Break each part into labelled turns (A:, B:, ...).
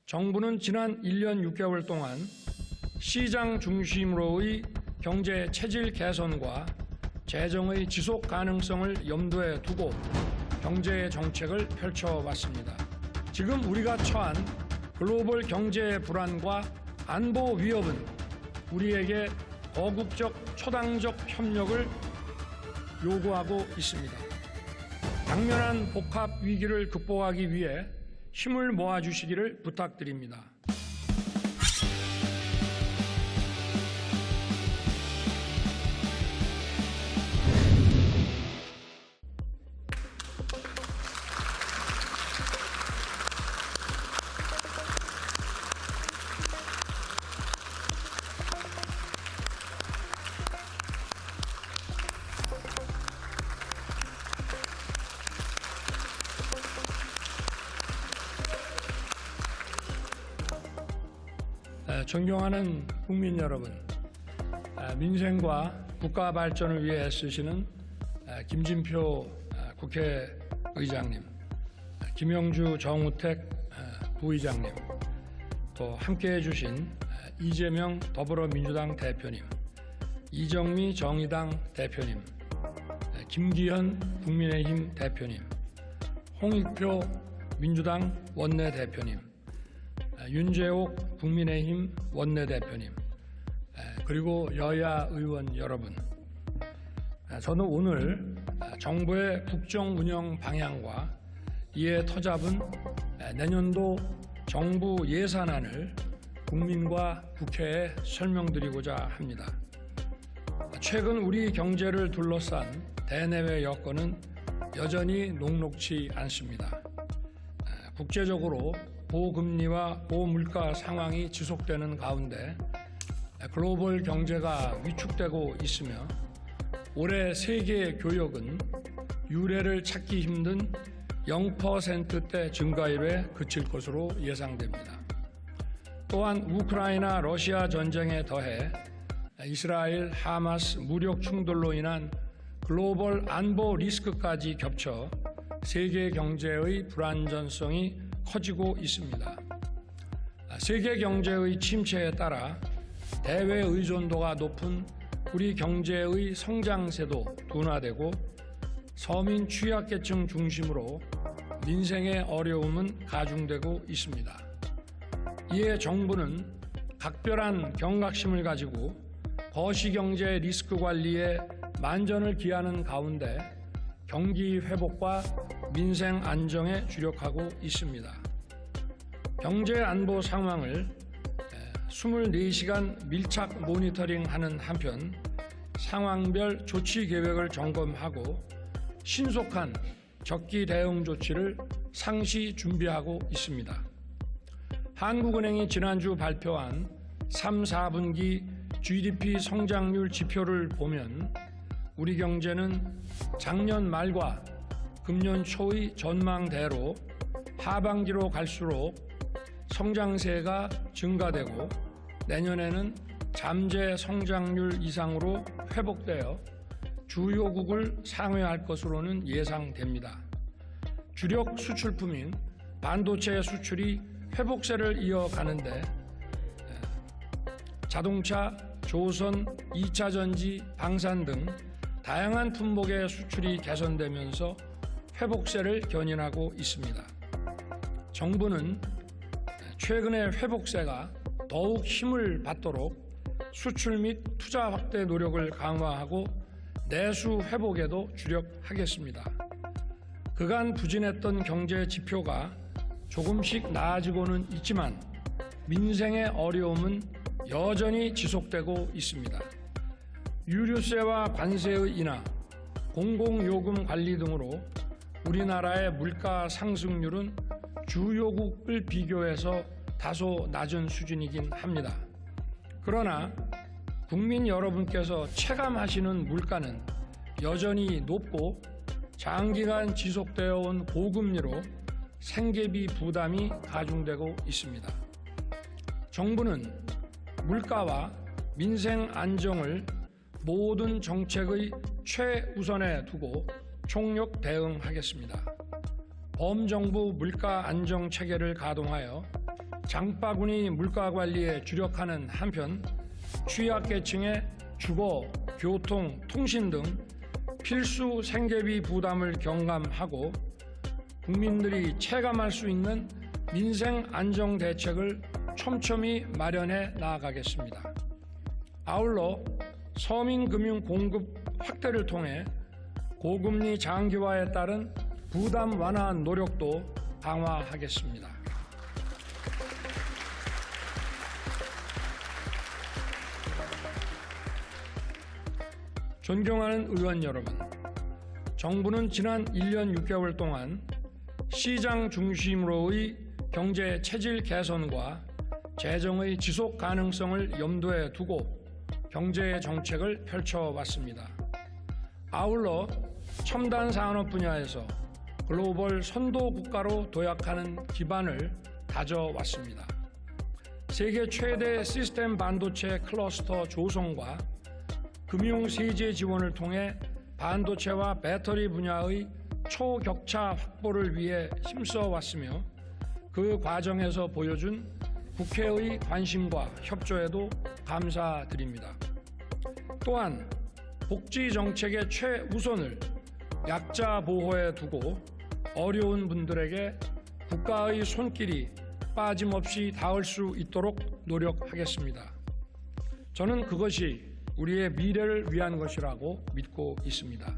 A: 정부는 지난 1년 6개월 동안 시장 중심으로의 경제 체질 개선과 재정의 지속 가능성을 염두에 두고 경제 정책을 펼쳐왔습니다. 지금 우리가 처한 글로벌 경제 불안과 안보 위협은 우리에게 거국적 초당적 협력을 요구하고 있습니다. 당면한 복합 위기를 극복하기 위해 힘을 모아주시기를 부탁드립니다. 존경하는 국민 여러분, 민생과 국가 발전을 위해 애쓰시는 김진표 국회의장님, 김영주 정우택 부의장님, 또 함께해 주신 이재명 더불어민주당 대표님, 이정미 정의당 대표님, 김기현 국민의힘 대표님, 홍익표 민주당 원내대표님, 윤재옥 국민의힘 원내대표님, 그리고 여야 의원 여러분, 저는 오늘 정부의 국정 운영 방향과 이에 터잡은 내년도 정부 예산안을 국민과 국회에 설명드리고자 합니다. 최근 우리 경제를 둘러싼 대내외 여건은 여전히 녹록치 않습니다. 국제적으로 고금리와 고물가 상황이 지속되는 가운데 글로벌 경제가 위축되고 있으며 올해 세계 교역은 유례를 찾기 힘든 0%대 증가율에 그칠 것으로 예상됩니다. 또한 우크라이나 러시아 전쟁에 더해 이스라엘 하마스 무력 충돌로 인한 글로벌 안보 리스크까지 겹쳐 세계 경제의 불안전성이 커지고 있습니다. 세계 경제의 침체에 따라 대외 의존도가 높은 우리 경제의 성장세도 둔화되고 서민 취약계층 중심으로 민생의 어려움은 가중되고 있습니다. 이에 정부는 각별한 경각심을 가지고 거시경제 리스크 관리에 만전을 기하는 가운데 경기 회복과 민생 안정에 주력하고 있습니다. 경제 안보 상황을 24시간 밀착 모니터링하는 한편 상황별 조치 계획을 점검하고 신속한 적기 대응 조치를 상시 준비하고 있습니다. 한국은행이 지난주 발표한 3, 4분기 GDP 성장률 지표를 보면 우리 경제는 작년 말과 금년 초의 전망대로 하반기로 갈수록 성장세가 증가되고 내년에는 잠재 성장률 이상으로 회복되어 주요국을 상회할 것으로는 예상됩니다. 주력 수출품인 반도체 수출이 회복세를 이어가는데 자동차, 조선, 2차 전지, 방산 등 다양한 품목의 수출이 개선되면서 회복세를 견인하고 있습니다. 정부는 최근의 회복세가 더욱 힘을 받도록 수출 및 투자 확대 노력을 강화하고 내수 회복에도 주력하겠습니다. 그간 부진했던 경제 지표가 조금씩 나아지고는 있지만 민생의 어려움은 여전히 지속되고 있습니다. 유류세와 관세의 인하, 공공요금 관리 등으로 우리나라의 물가 상승률은 주요국을 비교해서 다소 낮은 수준이긴 합니다. 그러나 국민 여러분께서 체감하시는 물가는 여전히 높고 장기간 지속되어 온 고금리로 생계비 부담이 가중되고 있습니다. 정부는 물가와 민생 안정을 모든 정책의 최우선에 두고 총력 대응하겠습니다. 범정부 물가 안정 체계를 가동하여 장바구니 물가 관리에 주력하는 한편 취약계층의 주거, 교통, 통신 등 필수 생계비 부담을 경감하고 국민들이 체감할 수 있는 민생 안정 대책을 촘촘히 마련해 나아가겠습니다. 아울러 서민금융 공급 확대를 통해 고금리 장기화에 따른 부담 완화 노력도 강화하겠습니다. 존경하는 의원 여러분, 정부는 지난 1년 6개월 동안 시장 중심으로의 경제 체질 개선과 재정의 지속 가능성을 염두에 두고 경제 정책을 펼쳐왔습니다. 아울러 첨단 산업 분야에서 글로벌 선도 국가로 도약하는 기반을 다져왔습니다. 세계 최대 시스템 반도체 클러스터 조성과 금융 세제 지원을 통해 반도체와 배터리 분야의 초격차 확보를 위해 힘써왔으며 그 과정에서 보여준 국회의 관심과 협조에도 감사드립니다. 또한 복지 정책의 최우선을 약자 보호에 두고 어려운 분들에게 국가의 손길이 빠짐없이 닿을 수 있도록 노력하겠습니다. 저는 그것이 우리의 미래를 위한 것이라고 믿고 있습니다.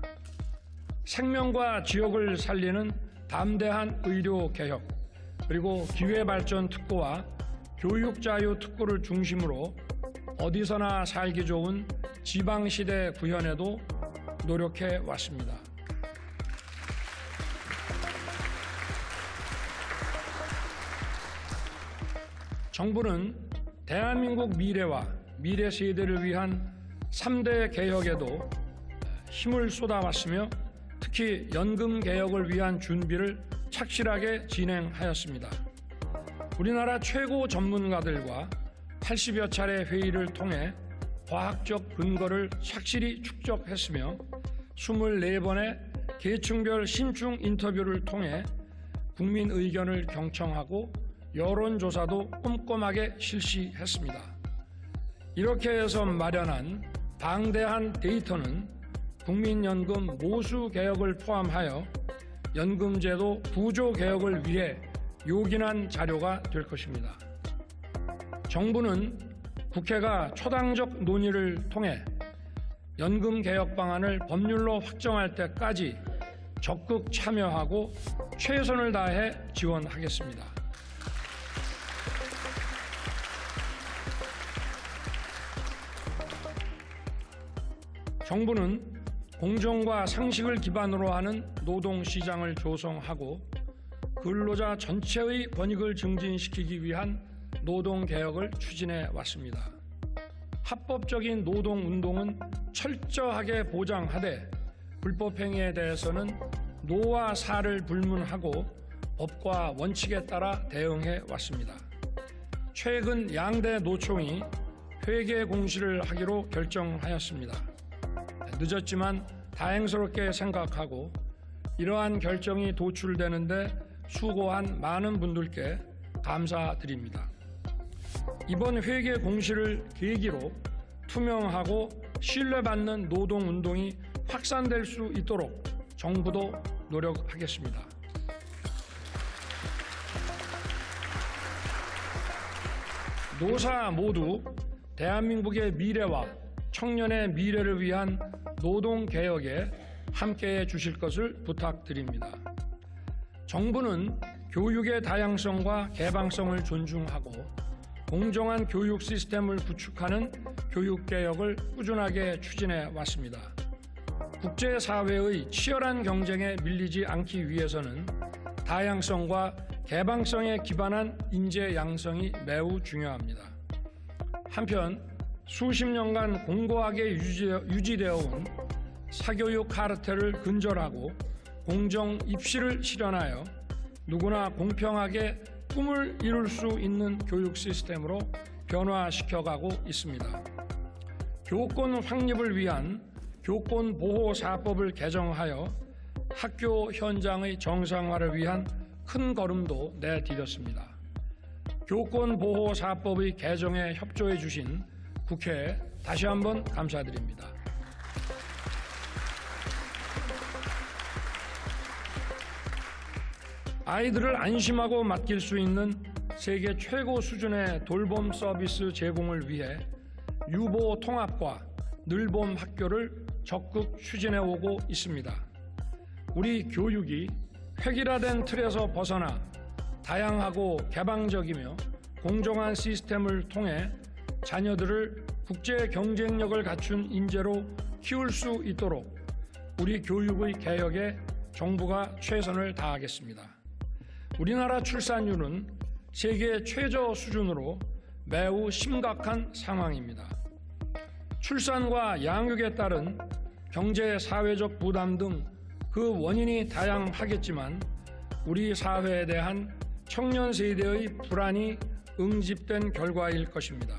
A: 생명과 지역을 살리는 담대한 의료 개혁, 그리고 기회발전 특구와 교육자유 특구를 중심으로 어디서나 살기 좋은 지방시대 구현에도 노력해 왔습니다. 정부는 대한민국 미래와 미래 세대를 위한 3대 개혁에도 힘을 쏟아왔으며 특히 연금 개혁을 위한 준비를 착실하게 진행하였습니다. 우리나라 최고 전문가들과 80여 차례 회의를 통해 과학적 근거를 착실히 축적했으며 24번의 계층별 신중 인터뷰를 통해 국민 의견을 경청하고 여론조사도 꼼꼼하게 실시했습니다. 이렇게 해서 마련한 방대한 데이터는 국민연금 모수 개혁을 포함하여 연금제도 구조 개혁을 위해 요긴한 자료가 될 것입니다. 정부는 국회가 초당적 논의를 통해 연금 개혁 방안을 법률로 확정할 때까지 적극 참여하고 최선을 다해 지원하겠습니다. 정부는 공정과 상식을 기반으로 하는 노동시장을 조성하고 근로자 전체의 권익을 증진시키기 위한 노동개혁을 추진해 왔습니다. 합법적인 노동운동은 철저하게 보장하되 불법행위에 대해서는 노와 사를 불문하고 법과 원칙에 따라 대응해 왔습니다. 최근 양대 노총이 회계 공시를 하기로 결정하였습니다. 늦었지만 다행스럽게 생각하고 이러한 결정이 도출되는데 수고한 많은 분들께 감사드립니다. 이번 회계 공시를 계기로 투명하고 신뢰받는 노동운동이 확산될 수 있도록 정부도 노력하겠습니다. 노사 모두 대한민국의 미래와 청년의 미래를 위한 노동개혁에 함께해 주실 것을 부탁드립니다. 정부는 교육의 다양성과 개방성을 존중하고 공정한 교육 시스템을 구축하는 교육개혁을 꾸준하게 추진해 왔습니다. 국제사회의 치열한 경쟁에 밀리지 않기 위해서는 다양성과 개방성에 기반한 인재 양성이 매우 중요합니다. 한편 수십 년간 공고하게 유지되어 온 사교육 카르텔을 근절하고 공정 입시를 실현하여 누구나 공평하게 꿈을 이룰 수 있는 교육 시스템으로 변화시켜가고 있습니다. 교권 확립을 위한 교권보호사법을 개정하여 학교 현장의 정상화를 위한 큰 걸음도 내디뎠습니다. 교권보호사법의 개정에 협조해 주신 국회에 다시 한번 감사드립니다. 아이들을 안심하고 맡길 수 있는 세계 최고 수준의 돌봄 서비스 제공을 위해 유보 통합과 늘봄 학교를 적극 추진해 오고 있습니다. 우리 교육이 획일화된 틀에서 벗어나 다양하고 개방적이며 공정한 시스템을 통해 자녀들을 국제 경쟁력을 갖춘 인재로 키울 수 있도록 우리 교육의 개혁에 정부가 최선을 다하겠습니다. 우리나라 출산율은 세계 최저 수준으로 매우 심각한 상황입니다. 출산과 양육에 따른 경제, 사회적 부담 등 그 원인이 다양하겠지만 우리 사회에 대한 청년 세대의 불안이 응집된 결과일 것입니다.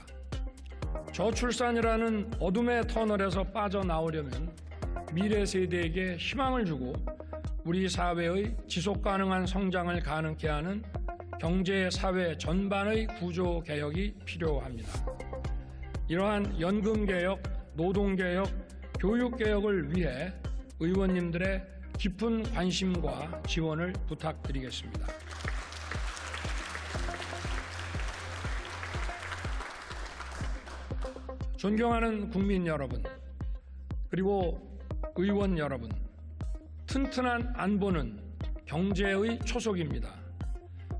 A: 저출산이라는 어둠의 터널에서 빠져나오려면 미래 세대에게 희망을 주고 우리 사회의 지속가능한 성장을 가능케 하는 경제, 사회 전반의 구조 개혁이 필요합니다. 이러한 연금개혁, 노동개혁, 교육개혁을 위해 의원님들의 깊은 관심과 지원을 부탁드리겠습니다. 존경하는 국민 여러분, 그리고 의원 여러분, 튼튼한 안보는 경제의 초석입니다.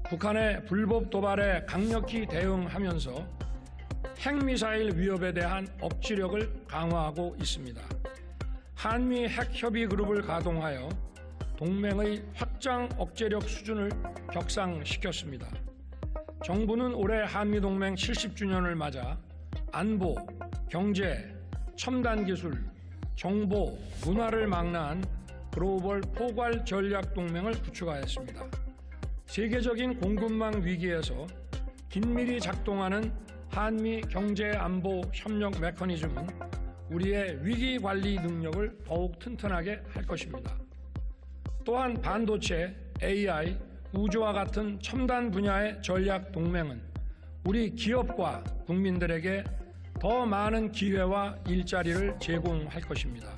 A: 북한의 불법 도발에 강력히 대응하면서 핵미사일 위협에 대한 억지력을 강화하고 있습니다. 한미 핵협의 그룹을 가동하여 동맹의 확장 억제력 수준을 격상시켰습니다. 정부는 올해 한미동맹 70주년을 맞아 안보, 경제, 첨단기술, 정보, 문화를 망라한 글로벌 포괄 전략 동맹을 구축하였습니다. 세계적인 공급망 위기에서 긴밀히 작동하는 한미 경제 안보 협력 메커니즘은 우리의 위기 관리 능력을 더욱 튼튼하게 할 것입니다. 또한 반도체, AI, 우주와 같은 첨단 분야의 전략 동맹은 우리 기업과 국민들에게 더 많은 기회와 일자리를 제공할 것입니다.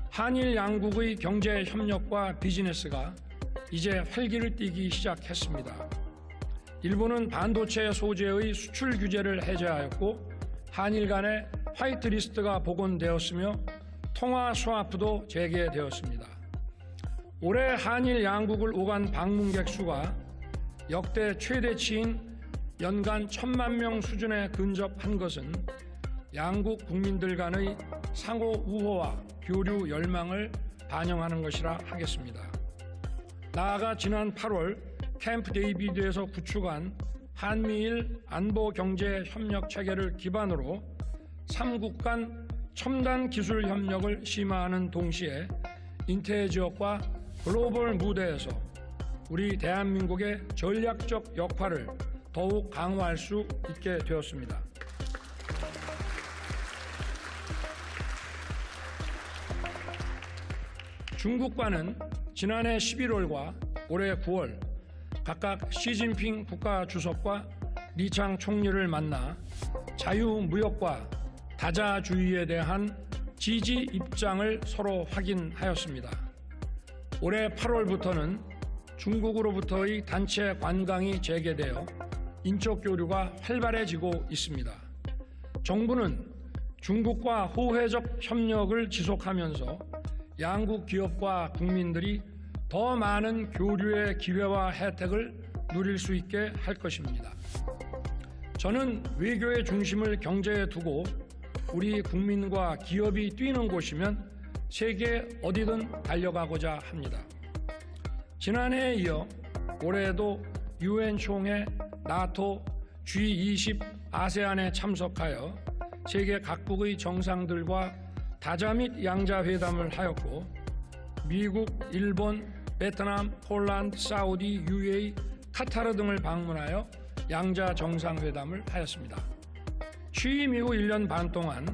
A: 한일 양국의 경제 협력과 비즈니스가 이제 활기를 띠기 시작했습니다. 일본은 반도체 소재의 수출 규제를 해제하였고 한일 간의 화이트리스트가 복원되었으며 통화 스와프도 재개되었습니다. 올해 한일 양국을 오간 방문객 수가 역대 최대치인 연간 1,000만 명 수준에 근접한 것은 양국 국민들 간의 상호 우호와 교류 열망을 반영하는 것이라 하겠습니다. 나아가 지난 8월 캠프 데이비드에서 구축한 한미일 안보 경제 협력 체계를 기반으로 3국 간 첨단 기술 협력을 심화하는 동시에 인태 지역과 글로벌 무대에서 우리 대한민국의 전략적 역할을 더욱 강화할 수 있게 되었습니다. 중국과는 지난해 11월과 올해 9월 각각 시진핑 국가주석과 리창 총리를 만나 자유무역과 다자주의에 대한 지지 입장을 서로 확인하였습니다. 올해 8월부터는 중국으로부터의 단체 관광이 재개되어 인적 교류가 활발해지고 있습니다. 정부는 중국과 호혜적 협력을 지속하면서 양국 기업과 국민들이 더 많은 교류의 기회와 혜택을 누릴 수 있게 할 것입니다. 저는 외교의 중심을 경제에 두고 우리 국민과 기업이 뛰는 곳이면 세계 어디든 달려가고자 합니다. 지난해에 이어 올해에도 UN 총회, 나토, G20, 아세안에 참석하여 세계 각국의 정상들과 다자 및 양자 회담을 하였고 미국, 일본, 베트남, 폴란드, 사우디, UAE, 카타르 등을 방문하여 양자 정상회담을 하였습니다. 취임 이후 1년 반 동안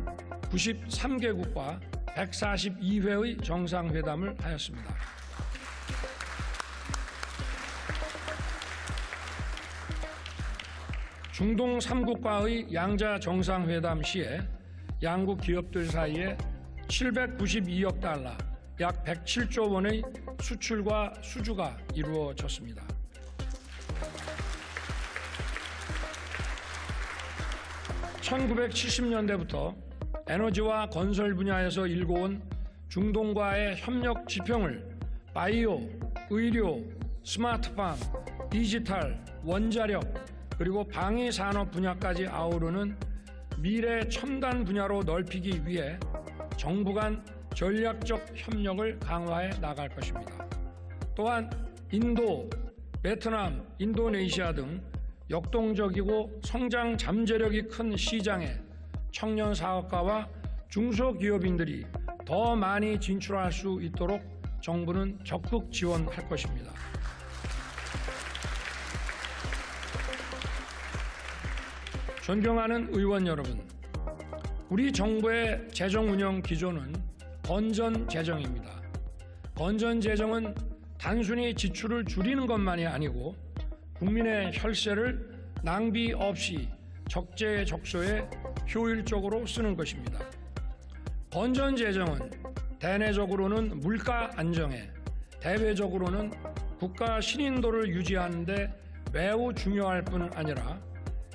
A: 93개국과 142회의 정상회담을 하였습니다. 중동 3국과의 양자 정상회담 시에 양국 기업들 사이에 792억 달러, 약 107조 원의 수출과 수주가 이루어졌습니다. (1970년대부터) 에너지와 건설 분야에서 일궈온 중동과의 협력 지평을 바이오, 의료, 스마트팜, 디지털, 원자력, 그리고 방위 산업 분야까지 아우르는 미래 첨단 분야로 넓히기 위해 정부 간 전략적 협력을 강화해 나갈 것입니다. 또한 인도, 베트남, 인도네시아 등 역동적이고 성장 잠재력이 큰 시장에 청년 사업가와 중소기업인들이 더 많이 진출할 수 있도록 정부는 적극 지원할 것입니다. 존경하는 의원 여러분, 우리 정부의 재정 운영 기조는 건전 재정입니다. 건전 재정은 단순히 지출을 줄이는 것만이 아니고 국민의 혈세를 낭비 없이 적재적소에 효율적으로 쓰는 것입니다. 건전 재정은 대내적으로는 물가 안정에, 대외적으로는 국가 신인도를 유지하는 데 매우 중요할 뿐 아니라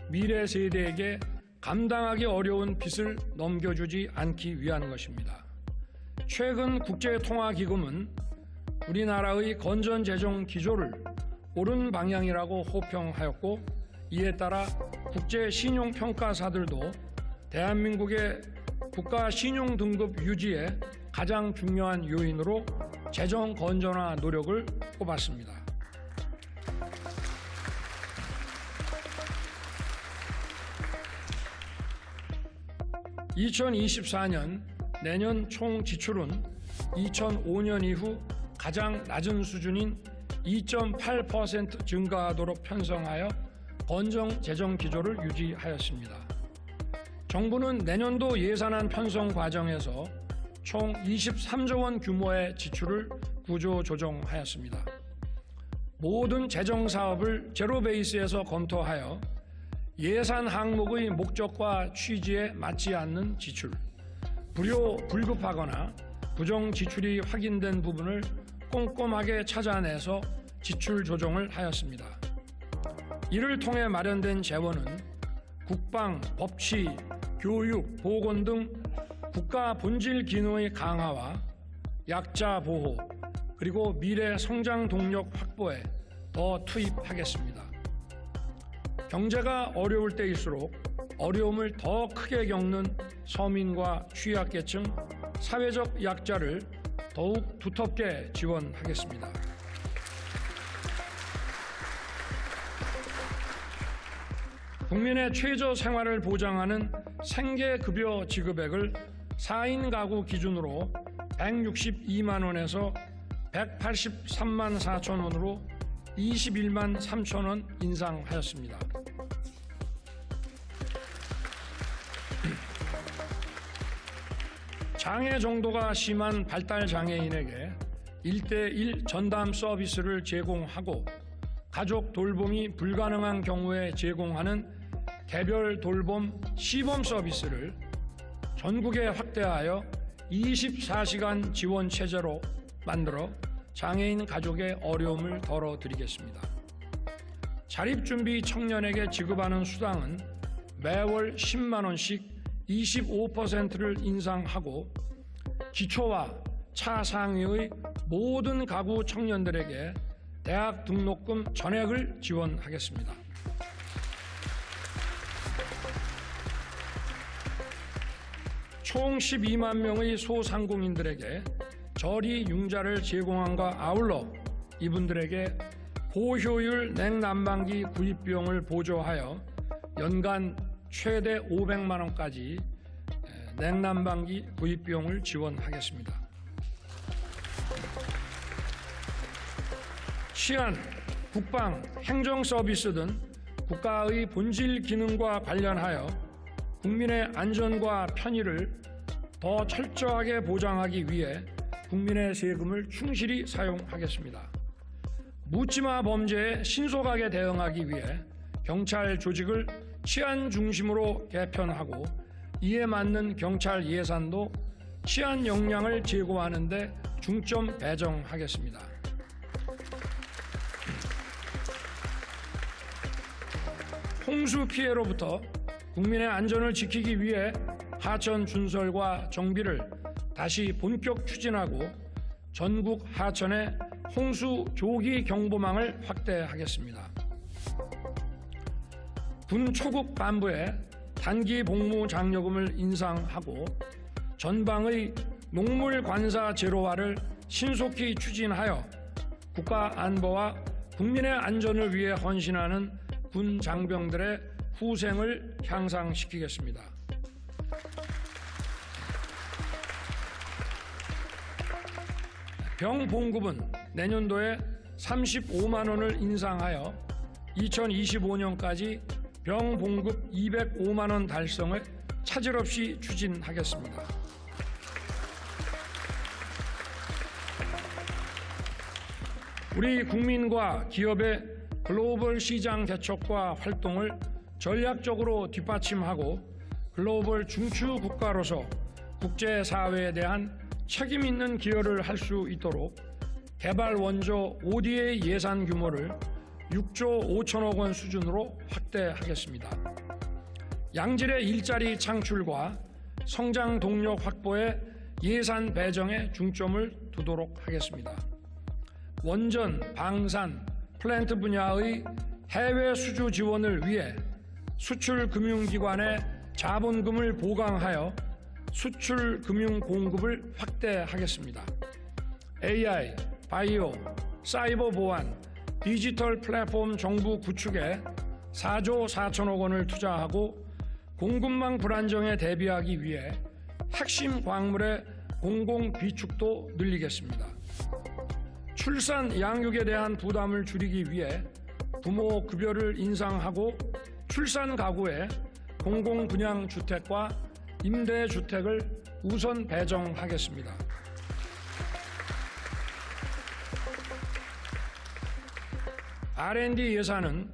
A: 미래 세대에게 감당하기 어려운 빚을 넘겨주지 않기 위한 것입니다. 최근 국제통화기금은 우리나라의 건전재정 기조를 옳은 방향이라고 호평하였고, 이에 따라 국제신용평가사들도 대한민국의 국가 신용등급 유지에 가장 중요한 요인으로 재정 건전화 노력을 꼽았습니다. (2024년) 내년 총 지출은 2005년 이후 가장 낮은 수준인 2.8% 증가하도록 편성하여 건전 재정 기조를 유지하였습니다. 정부는 내년도 예산안 편성 과정에서 총 23조 원 규모의 지출을 구조 조정하였습니다. 모든 재정 사업을 제로 베이스에서 검토하여 예산 항목의 목적과 취지에 맞지 않는 지출, 불급하거나 부정 지출이 확인된 부분을 꼼꼼하게 찾아내서 지출 조정을 하였습니다. 이를 통해 마련된 재원은 국방, 법치, 교육, 보건 등 국가 본질 기능의 강화와 약자 보호, 그리고 미래 성장 동력 확보에 더 투입하겠습니다. 경제가 어려울 때일수록 어려움을 더 크게 겪는 서민과 취약계층, 사회적 약자를 더욱 두텁게 지원하겠습니다. 국민의 최저 생활을 보장하는 생계급여 지급액을 4인 가구 기준으로 162만 원에서 183만 4천 원으로 21만 3천 원 인상하였습니다. 장애 정도가 심한 발달 장애인에게 1:1 전담 서비스를 제공하고, 가족 돌봄이 불가능한 경우에 제공하는 개별 돌봄 시범 서비스를 전국에 확대하여 24시간 지원 체제로 만들어 장애인 가족의 어려움을 덜어드리겠습니다. 자립준비 청년에게 지급하는 수당은 매월 10만 원씩 25%를 인상하고, 기초와 차상위의 모든 가구 청년들에게 대학 등록금 전액을 지원하겠습니다. 총 12만 명의 소상공인들에게 저리 융자를 제공함과 아울러 이분들에게 고효율 냉난방기 구입 비용을 보조하여 연간 최대 500만 원까지 냉난방기 구입 비용을 지원하겠습니다. 치안, 국방, 행정 서비스 등 국가의 본질 기능과 관련하여 국민의 안전과 편의를 더 철저하게 보장하기 위해 국민의 세금을 충실히 사용하겠습니다. 묻지마 범죄에 신속하게 대응하기 위해 경찰 조직을 치안 중심으로 개편하고 이에 맞는 경찰 예산도 치안 역량을 제고하는 데 중점 배정하겠습니다. 홍수 피해로부터 국민의 안전을 지키기 위해 하천 준설과 정비를 다시 본격 추진하고 전국 하천의 홍수 조기 경보망을 확대하겠습니다. 군 초급 간부의 단기 복무 장려금을 인상하고 전방의 농물 관사 제로화를 신속히 추진하여 국가 안보와 국민의 안전을 위해 헌신하는 군 장병들의 후생을 향상시키겠습니다. 병 봉급은 내년도에 35만 원을 인상하여 2025년까지 병 봉급 205만 원 달성을 차질 없이 추진하겠습니다. 우리 국민과 기업의 글로벌 시장 개척과 활동을 전략적으로 뒷받침하고 글로벌 중추 국가로서 국제사회에 대한 책임 있는 기여를 할 수 있도록 개발 원조 ODA 예산 규모를 6조 5천억 원 수준으로 확대하겠습니다. 양질의 일자리 창출과 성장 동력 확보에 예산 배정에 중점을 두도록 하겠습니다. 원전, 방산, 플랜트 분야의 해외 수주 지원을 위해 수출금융기관의 자본금을 보강하여 수출금융 공급을 확대하겠습니다. AI, 바이오, 사이버 보안, 디지털 플랫폼 정부 구축에 4조 4천억 원을 투자하고 공급망 불안정에 대비하기 위해 핵심 광물의 공공 비축도 늘리겠습니다. 출산 양육에 대한 부담을 줄이기 위해 부모 급여를 인상하고 출산 가구에 공공 분양 주택과 임대 주택을 우선 배정하겠습니다. R&D 예산은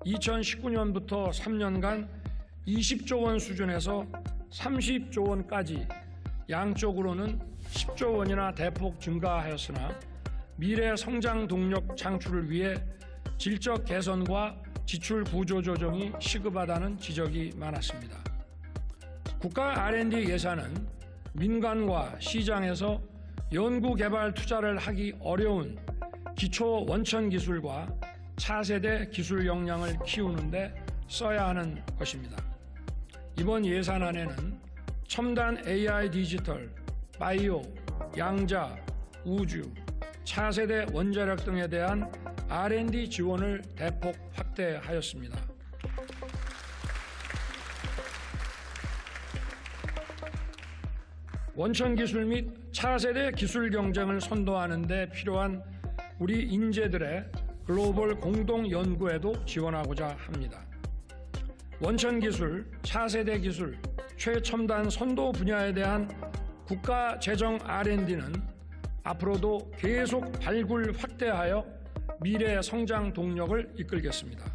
A: 2019년부터 3년간 20조 원 수준에서 30조 원까지 양쪽으로는 10조 원이나 대폭 증가하였으나 미래 성장 동력 창출을 위해 질적 개선과 지출 구조 조정이 시급하다는 지적이 많았습니다. 국가 R&D 예산은 민간과 시장에서 연구개발 투자를 하기 어려운 기초 원천 기술과 차세대 기술 역량을 키우는 데 써야 하는 것입니다. 이번 예산안에는 첨단 AI 디지털, 바이오, 양자, 우주, 차세대 원자력 등에 대한 R&D 지원을 대폭 확대하였습니다. 원천 기술 및 차세대 기술 경쟁을 선도하는 데 필요한 우리 인재들의 글로벌 공동 연구에도 지원하고자 합니다. 원천 기술, 차세대 기술, 최첨단 선도 분야에 대한 국가 재정 R&D는 앞으로도 계속 발굴 확대하여 미래 성장 동력을 이끌겠습니다.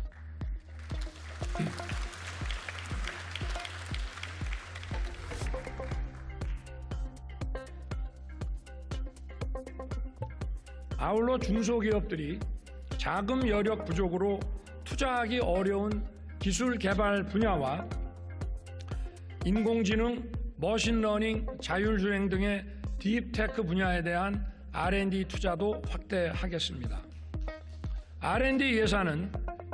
A: 아울러 중소기업들이 자금 여력 부족으로 투자하기 어려운 기술 개발 분야와 인공지능, 머신러닝, 자율주행 등의 딥테크 분야에 대한 R&D 투자도 확대하겠습니다. R&D 예산은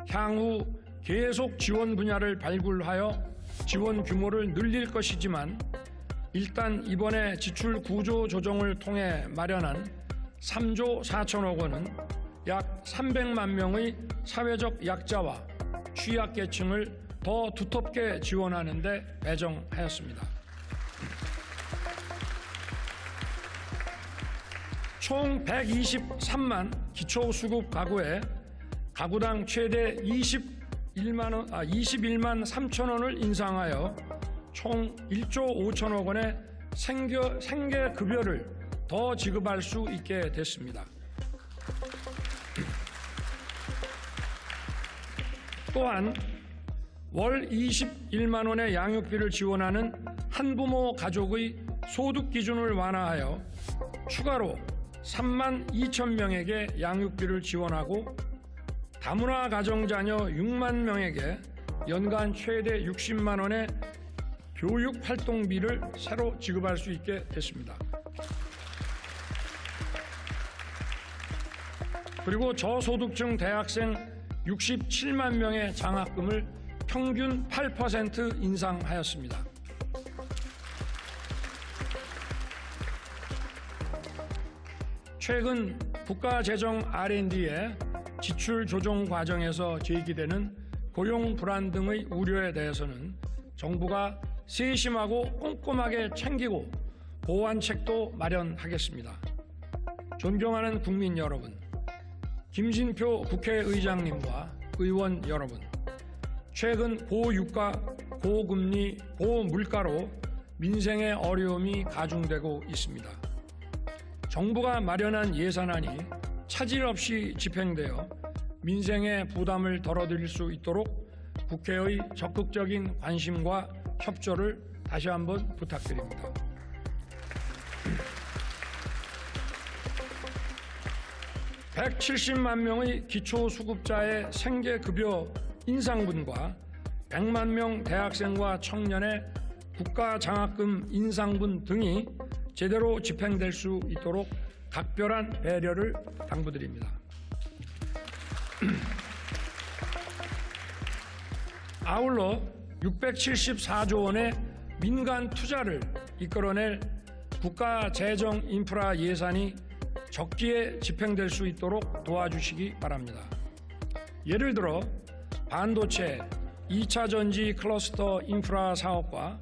A: 향후 계속 지원 분야를 발굴하여 지원 규모를 늘릴 것이지만 일단 이번에 지출 구조 조정을 통해 마련한 3조 4천억 원은 약 300만 명의 사회적 약자와 취약계층을 더 두텁게 지원하는 데 배정하였습니다. 총 123만 기초수급 가구에 가구당 최대 21만 3천 원을 인상하여 총 1조 5천억 원의 생계급여를 더 지급할 수 있게 됐습니다. 또한 월 21만 원의 양육비를 지원하는 한부모 가족의 소득 기준을 완화하여 추가로 3만 2천 명에게 양육비를 지원하고 다문화 가정자녀 6만 명에게 연간 최대 60만 원의 교육 활동비를 새로 지급할 수 있게 됐습니다. 그리고 저소득층 대학생 67만 명의 장학금을 평균 8% 인상하였습니다. 최근 국가재정 R&D의 지출 조정 과정에서 제기되는 고용 불안 등의 우려에 대해서는 정부가 세심하고 꼼꼼하게 챙기고 보완책도 마련하겠습니다. 존경하는 국민 여러분, 김진표 국회의장님과 의원 여러분, 최근 고유가, 고금리, 고물가로 민생의 어려움이 가중되고 있습니다. 정부가 마련한 예산안이 차질 없이 집행되어 민생의 부담을 덜어드릴 수 있도록 국회의 적극적인 관심과 협조를 다시 한번 부탁드립니다. (170만) 명의 기초수급자의 생계급여 인상분과 100만 명 대학생과 청년의 국가장학금 인상분 등이 제대로 집행될 수 있도록 각별한 배려를 당부드립니다. 아울러 674조 원의 민간 투자를 이끌어낼 국가재정 인프라 예산이 적기에 집행될 수 있도록 도와주시기 바랍니다. 예를 들어 반도체, 2차 전지 클러스터 인프라 사업과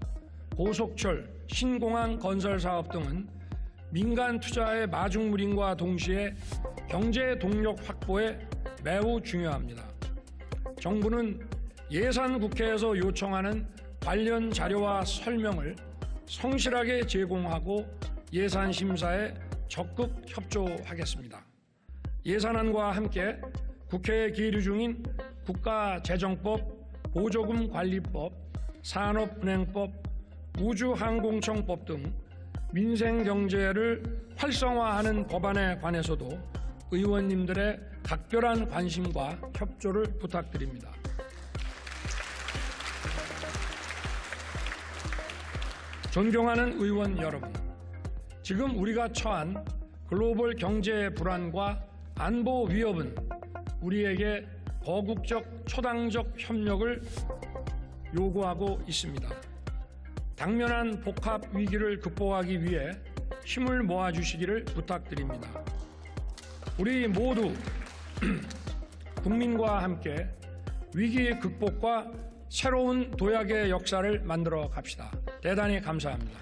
A: 고속철, 신공항 건설 사업 등은 민간 투자의 마중물인과 동시에 경제 동력 확보에 매우 중요합니다. 정부는 예산 국회에서 요청하는 관련 자료와 설명을 성실하게 제공하고 예산 심사에 적극 협조하겠습니다. 예산안과 함께 국회에 계류 중인 국가재정법, 보조금관리법, 산업은행법, 우주항공청법 등 민생경제를 활성화하는 법안에 관해서도 의원님들의 각별한 관심과 협조를 부탁드립니다. 존경하는 의원 여러분, 지금 우리가 처한 글로벌 경제 불안과 안보 위협은 우리에게 거국적 초당적 협력을 요구하고 있습니다. 당면한 복합 위기를 극복하기 위해 힘을 모아주시기를 부탁드립니다. 우리 모두 국민과 함께 위기 극복과 새로운 도약의 역사를 만들어 갑시다. 대단히 감사합니다.